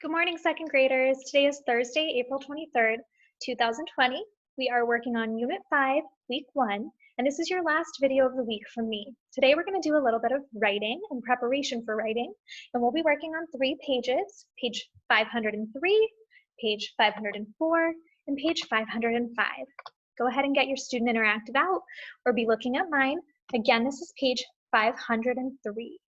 Good morning, second graders. Today is Thursday, April 23rd, 2020. We are working on Unit 5, Week 1, and this is your last video of the week from me. Today we're going to do a little bit of writing and preparation for writing, and we'll be working on 3 pages, page 503, page 504, and page 505. Go ahead and get your student interactive out or be looking at mine. Again, this is page 503.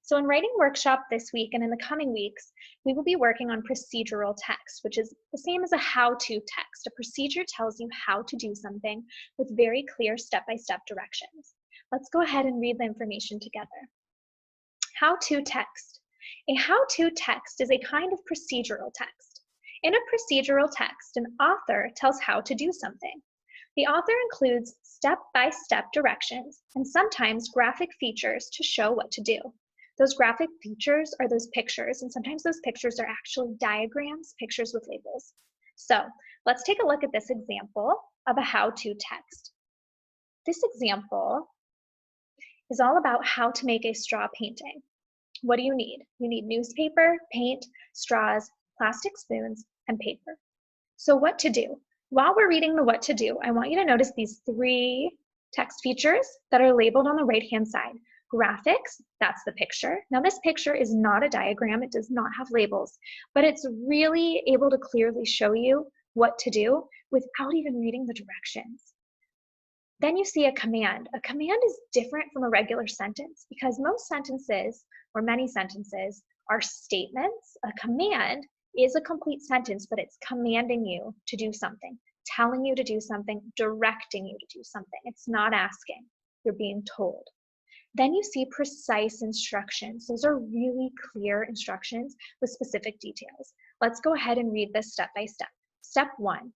So in writing workshop this week and in the coming weeks, we will be working on procedural text, which is the same as a how-to text. A procedure tells you how to do something with very clear step-by-step directions. Let's go ahead and read the information together. How-to text. A how-to text is a kind of procedural text. In a procedural text, an author tells how to do something. The author includes step-by-step directions and sometimes graphic features to show what to do. Those graphic features are those pictures, and sometimes those pictures are actually diagrams, pictures with labels. So let's take a look at this example of a how-to text. This example is all about how to make a straw painting. What do you need? You need newspaper, paint, straws, plastic spoons, and paper. So what to do? While we're reading the what to do, I want you to notice these 3 text features that are labeled on the right-hand side. Graphics, that's the picture. Now this picture is not a diagram, it does not have labels, but it's really able to clearly show you what to do without even reading the directions. Then you see a command. A command is different from a regular sentence because most sentences, or many sentences, are statements. A command is a complete sentence, but it's commanding you to do something, telling you to do something, directing you to do something. It's not asking, you're being told. Then you see precise instructions. Those are really clear instructions with specific details. Let's go ahead and read this step by step. Step 1,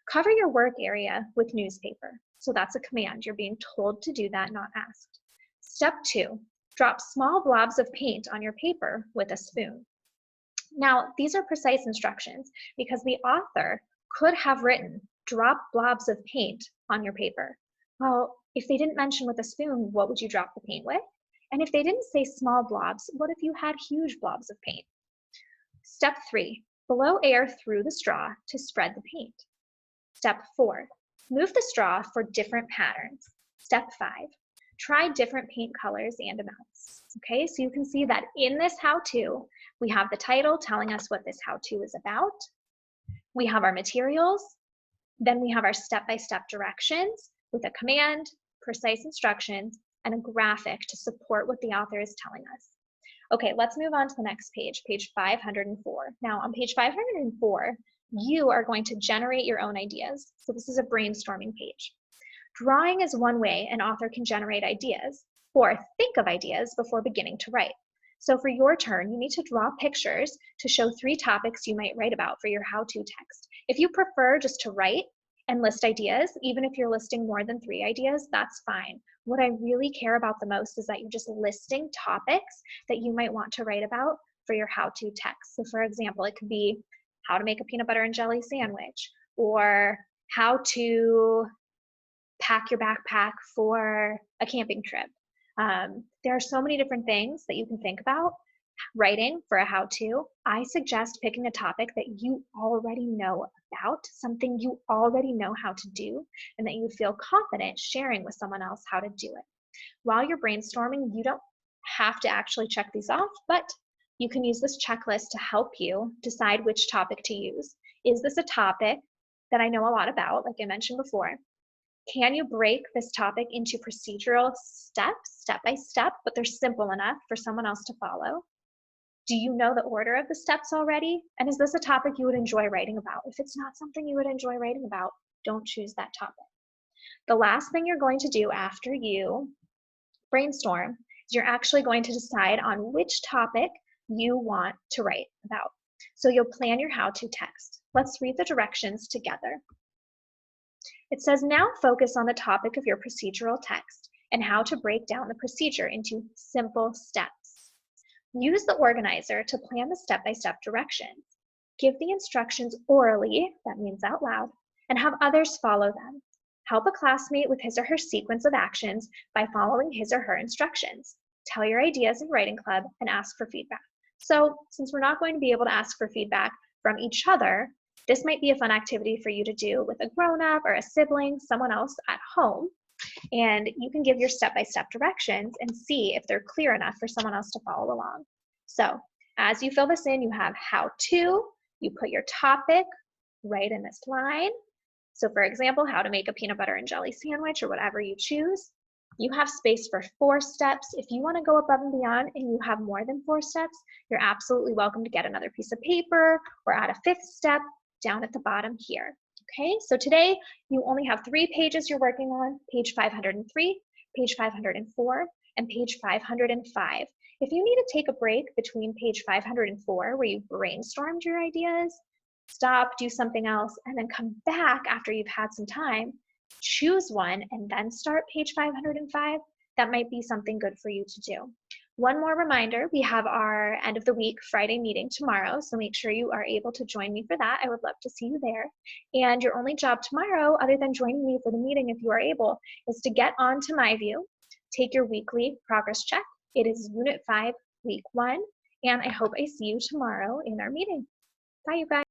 cover your work area with newspaper. So that's a command. You're being told to do that, not asked. Step 2, drop small blobs of paint on your paper with a spoon. Now, these are precise instructions because the author could have written, drop blobs of paint on your paper. Well, if they didn't mention with a spoon, what would you drop the paint with? And if they didn't say small blobs, what if you had huge blobs of paint? Step 3, blow air through the straw to spread the paint. Step 4, move the straw for different patterns. Step 5, try different paint colors and amounts. Okay, so you can see that in this how-to, we have the title telling us what this how-to is about. We have our materials. Then we have our step-by-step directions with a command, precise instructions, and a graphic to support what the author is telling us. Okay, let's move on to the next page, page 504. Now on page 504, you are going to generate your own ideas. So this is a brainstorming page. Drawing is one way an author can generate ideas or think of ideas before beginning to write. So for your turn, you need to draw pictures to show 3 topics you might write about for your how-to text. If you prefer just to write and list ideas, even if you're listing more than 3 ideas, that's fine. What I really care about the most is that you're just listing topics that you might want to write about for your how-to text. So for example, it could be how to make a peanut butter and jelly sandwich, or how to pack your backpack for a camping trip. There are so many different things that you can think about writing for a how-to. I suggest picking a topic that you already know about, something you already know how to do, and that you would feel confident sharing with someone else how to do it. While you're brainstorming, you don't have to actually check these off, but you can use this checklist to help you decide which topic to use. Is this a topic that I know a lot about, like I mentioned before? Can you break this topic into procedural steps, step by step, but they're simple enough for someone else to follow? Do you know the order of the steps already? And is this a topic you would enjoy writing about? If it's not something you would enjoy writing about, don't choose that topic. The last thing you're going to do after you brainstorm is you're actually going to decide on which topic you want to write about. So you'll plan your how-to text. Let's read the directions together. It says, now focus on the topic of your procedural text and how to break down the procedure into simple steps. Use the organizer to plan the step-by-step directions. Give the instructions orally, that means out loud, and have others follow them. Help a classmate with his or her sequence of actions by following his or her instructions. Tell your ideas in writing club and ask for feedback. So since we're not going to be able to ask for feedback from each other, this might be a fun activity for you to do with a grown-up or a sibling, someone else at home. And you can give your step-by-step directions and see if they're clear enough for someone else to follow along. So as you fill this in, you have how to, you put your topic right in this line. So for example, how to make a peanut butter and jelly sandwich or whatever you choose. You have space for 4 steps. If you want to go above and beyond and you have more than 4 steps, you're absolutely welcome to get another piece of paper or add a 5th step down at the bottom here. Okay, so today you only have 3 pages you're working on, page 503, page 504, and page 505. If you need to take a break between page 504 where you brainstormed your ideas, stop, do something else, and then come back after you've had some time, choose one, and then start page 505, that might be something good for you to do. One more reminder, we have our end of the week Friday meeting tomorrow, so make sure you are able to join me for that. I would love to see you there. And your only job tomorrow, other than joining me for the meeting if you are able, is to get onto MyView, take your weekly progress check. It is Unit 5, Week 1, and I hope I see you tomorrow in our meeting. Bye, you guys.